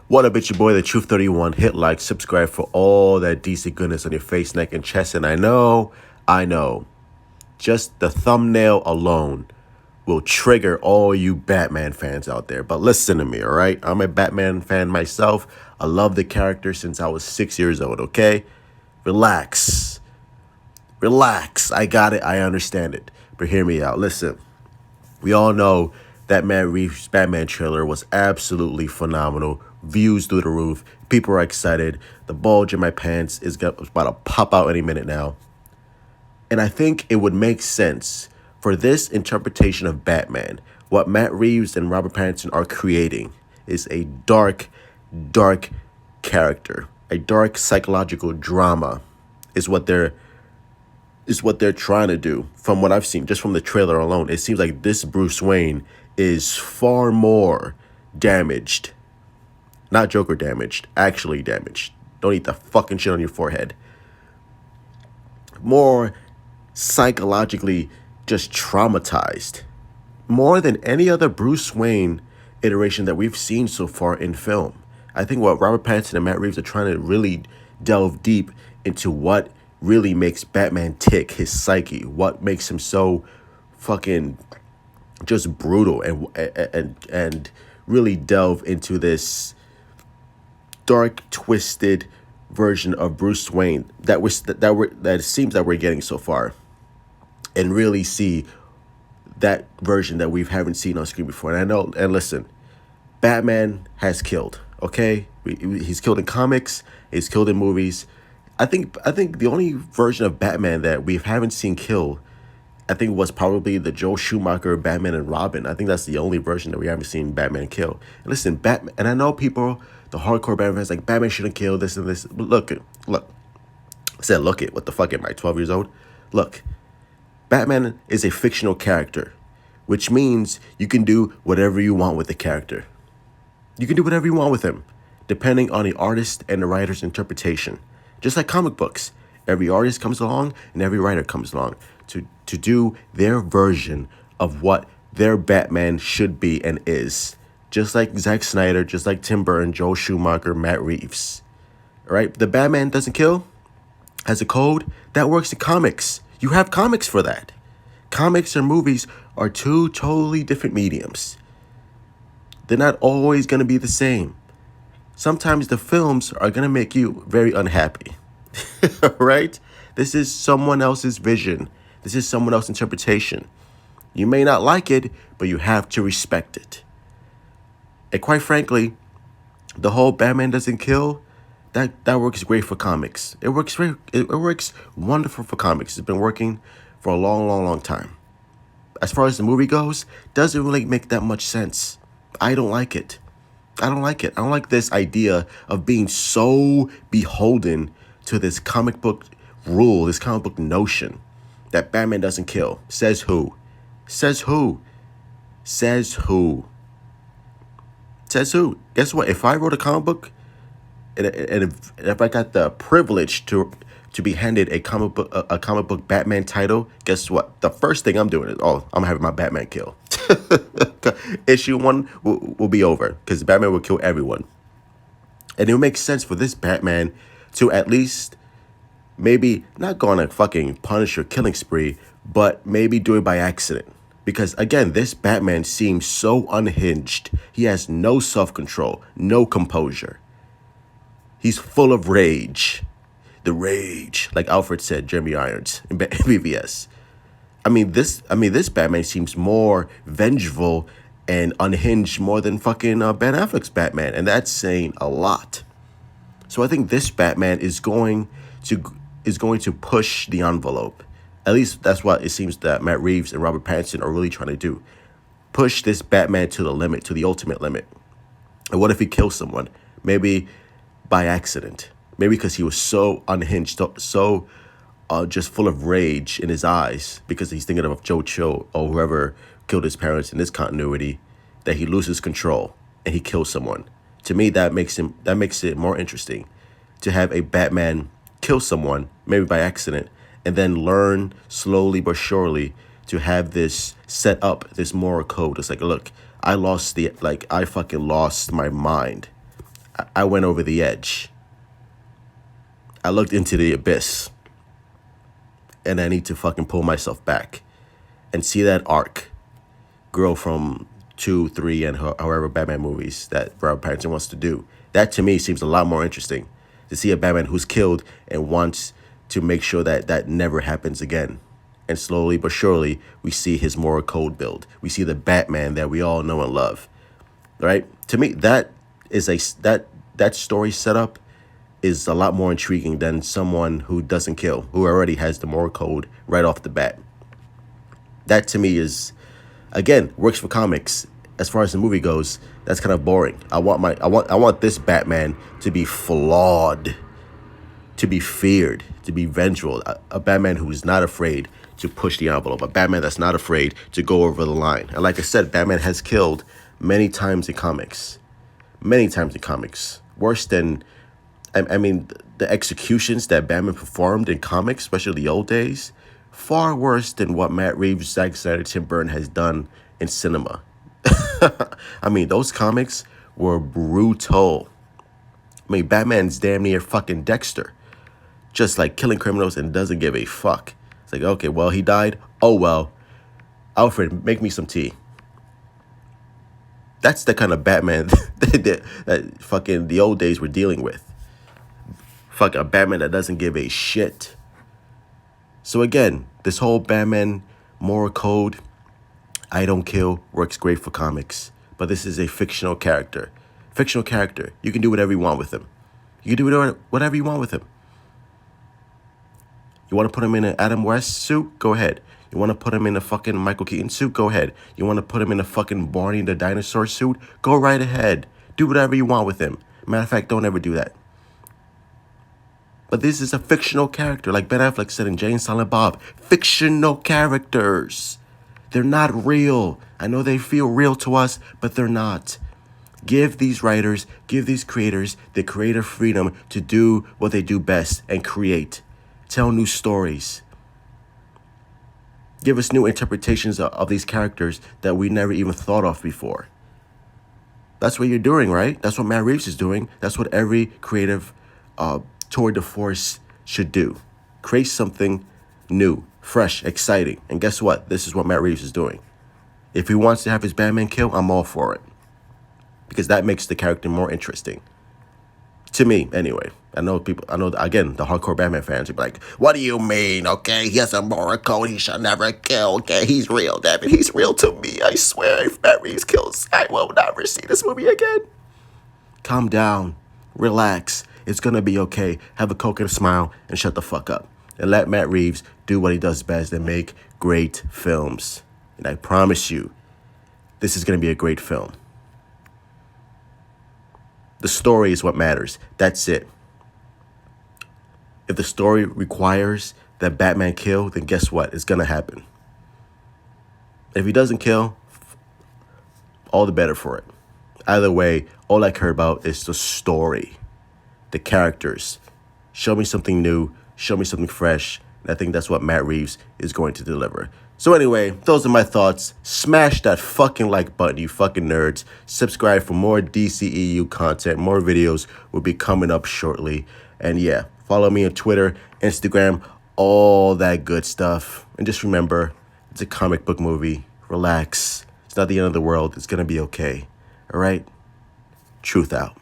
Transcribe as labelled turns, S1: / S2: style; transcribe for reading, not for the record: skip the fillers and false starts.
S1: What up, it's your boy, the Truth 31. Hit like, subscribe for all that decent goodness on your face, neck, and chest. And I know, just the thumbnail alone will trigger all you Batman fans out there. But listen to me, all right? I'm a Batman fan myself. I love the character since I was 6 years old, okay? Relax. Relax. I got it. I understand it. But hear me out. Listen. We all know that Matt Reeves' Batman trailer was absolutely phenomenal. Views through the roof. People are excited. The bulge in my pants is about to pop out any minute now. And I think it would make sense for this interpretation of Batman. What Matt Reeves and Robert Pattinson are creating is a dark, dark character. A dark psychological drama is what they're trying to do. From what I've seen, just from the trailer alone, it seems like this Bruce Wayne is far more damaged. Not Joker damaged, actually damaged. Don't eat the fucking shit on your forehead. More psychologically just traumatized. More than any other Bruce Wayne iteration that we've seen so far in film. I think what Robert Pattinson and Matt Reeves are trying to really delve deep into what really makes Batman tick, his psyche, what makes him so fucking just brutal, and really delve into this dark, twisted version of Bruce Wayne that it seems that we're getting so far, and really see that version that we haven't seen on screen before. And I know, and listen, Batman has killed. Okay, he's killed in comics. He's killed in movies. I think the only version of Batman that we haven't seen kill, I think, was probably the Joel Schumacher Batman and Robin. I think that's the only version that we haven't seen Batman kill. And listen, Batman, and I know people, the hardcore Batman fans, like Batman shouldn't kill this and this. But look. I said, look it. What the fuck am I, 12 years old? Look, Batman is a fictional character, which means you can do whatever you want with the character. You can do whatever you want with him, depending on the artist and the writer's interpretation. Just like comic books, every artist comes along and every writer comes along to do their version of what their Batman should be and is. Just like Zack Snyder, just like Tim Burton, Joel Schumacher, Matt Reeves. All right? The Batman doesn't kill, has a code, that works in comics. You have comics for that. Comics and movies are two totally different mediums. They're not always going to be the same. Sometimes the films are going to make you very unhappy, right? This is someone else's vision. This is someone else's interpretation. You may not like it, but you have to respect it. And quite frankly, the whole Batman doesn't kill, that works great for comics. It works wonderful for comics. It's been working for a long, long, long time. As far as the movie goes, doesn't really make that much sense. I don't like it. I don't like this idea of being so beholden to this comic book rule, this comic book notion that Batman doesn't kill. Says who? Says who? Says who? Says who? Guess what? If I wrote a comic book, and if I got the privilege to be handed a comic book Batman title, guess what? The first thing I'm doing is, I'm having my Batman kill. Issue 1 will be over because Batman will kill everyone. And it would make sense for this Batman to at least maybe not go on a fucking punish or killing spree, but maybe do it by accident. Because again, this Batman seems so unhinged. He has no self-control, no composure. He's full of rage. The rage, like Alfred said, Jeremy Irons in BVS. I mean, this Batman seems more vengeful and unhinged more than fucking Ben Affleck's Batman, and that's saying a lot. So I think this Batman is going to push the envelope. At least that's what it seems that Matt Reeves and Robert Pattinson are really trying to do. Push this Batman to the limit, to the ultimate limit. And what if he kills someone? Maybe by accident. Maybe because he was so unhinged, so just full of rage in his eyes because he's thinking of Joe Chill or whoever killed his parents in this continuity, that he loses control and he kills someone. To me, that makes it more interesting to have a Batman kill someone, maybe by accident, and then learn slowly but surely to have this set up, this moral code. It's like, look, I fucking lost my mind. I went over the edge. I looked into the abyss. And I need to fucking pull myself back and see that arc grow from 2, 3, and however Batman movies that Robert Pattinson wants to do. That to me seems a lot more interesting, to see a Batman who's killed and wants to make sure that that never happens again. And slowly but surely, we see his moral code build. We see the Batman that we all know and love, right? To me, that is that story setup is a lot more intriguing than someone who doesn't kill, who already has the moral code right off the bat. That to me is, again, works for comics. As far as the movie goes, that's kind of boring. I want this Batman to be flawed, to be feared, to be vengeful. A Batman who is not afraid to push the envelope. A Batman that's not afraid to go over the line. And like I said, Batman has killed many times in comics. Many times in comics. Worse than, I mean, the executions that Batman performed in comics, especially the old days, far worse than what Matt Reeves, Zack Snyder, Tim Burton has done in cinema. I mean, those comics were brutal. I mean, Batman's damn near fucking Dexter. Just like killing criminals and doesn't give a fuck. It's like, okay, well, he died. Oh, well. Alfred, make me some tea. That's the kind of Batman that fucking the old days were dealing with. Fuck, a Batman that doesn't give a shit. So again, this whole Batman moral code, I don't kill, works great for comics. But this is a fictional character. Fictional character. You can do whatever you want with him. You can do whatever you want with him. You want to put him in an Adam West suit? Go ahead. You want to put him in a fucking Michael Keaton suit? Go ahead. You want to put him in a fucking Barney the Dinosaur suit? Go right ahead. Do whatever you want with him. Matter of fact, don't ever do that. But this is a fictional character, like Ben Affleck said in Jay and Silent Bob. Fictional characters. They're not real. I know they feel real to us, but they're not. Give these writers, give these creators the creative freedom to do what they do best and create. Tell new stories. Give us new interpretations of these characters that we never even thought of before. That's what you're doing, right? That's what Matt Reeves is doing. That's what every creative tour de force should do. Create something new, fresh, exciting. And guess what? This is what Matt Reeves is doing. If he wants to have his Batman kill, I'm all for it. Because that makes the character more interesting. To me, anyway. I know, again, the hardcore Batman fans will be like, what do you mean, okay? He has a moral code. He shall never kill, okay? He's real, damn it. He's real to me. I swear, if Matt Reeves kills, I will never see this movie again. Calm down. Relax. It's going to be okay. Have a Coke and a smile and shut the fuck up. And let Matt Reeves do what he does best and make great films. And I promise you, this is going to be a great film. The story is what matters. That's it. If the story requires that Batman kill, then guess what? It's going to happen. If he doesn't kill, all the better for it. Either way, all I care about is the story, the characters. Show me something new. Show me something fresh. And I think that's what Matt Reeves is going to deliver. So anyway, those are my thoughts. Smash that fucking like button, you fucking nerds. Subscribe for more DCEU content. More videos will be coming up shortly. And yeah, follow me on Twitter, Instagram, all that good stuff. And just remember, it's a comic book movie. Relax. It's not the end of the world. It's going to be okay. All right? Truth out.